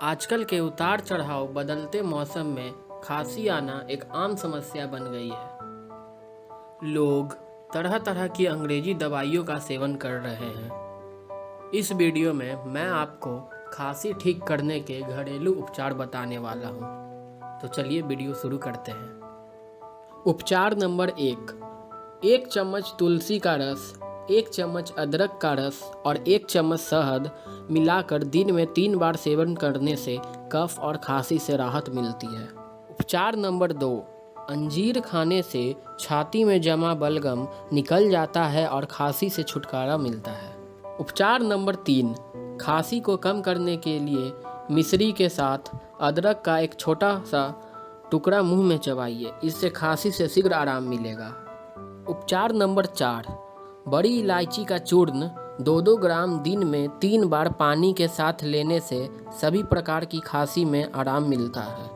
आजकल के उतार चढ़ाव बदलते मौसम में खांसी आना एक आम समस्या बन गई है। लोग तरह तरह की अंग्रेजी दवाइयों का सेवन कर रहे हैं। इस वीडियो में मैं आपको खांसी ठीक करने के घरेलू उपचार बताने वाला हूँ। तो चलिए वीडियो शुरू करते हैं। उपचार नंबर 1 चम्मच तुलसी का रस, 1 चम्मच अदरक का रस और 1 चम्मच शहद मिलाकर दिन में 3 बार सेवन करने से कफ और खांसी से राहत मिलती है। उपचार नंबर 2, अंजीर खाने से छाती में जमा बलगम निकल जाता है और खांसी से छुटकारा मिलता है। उपचार नंबर 3, खांसी को कम करने के लिए मिश्री के साथ अदरक का एक छोटा सा टुकड़ा मुंह में चबाइए, इससे खांसी से शीघ्र आराम मिलेगा। उपचार नंबर 4, बड़ी इलायची का चूर्ण 2-2 ग्राम दिन में 3 बार पानी के साथ लेने से सभी प्रकार की खांसी में आराम मिलता है।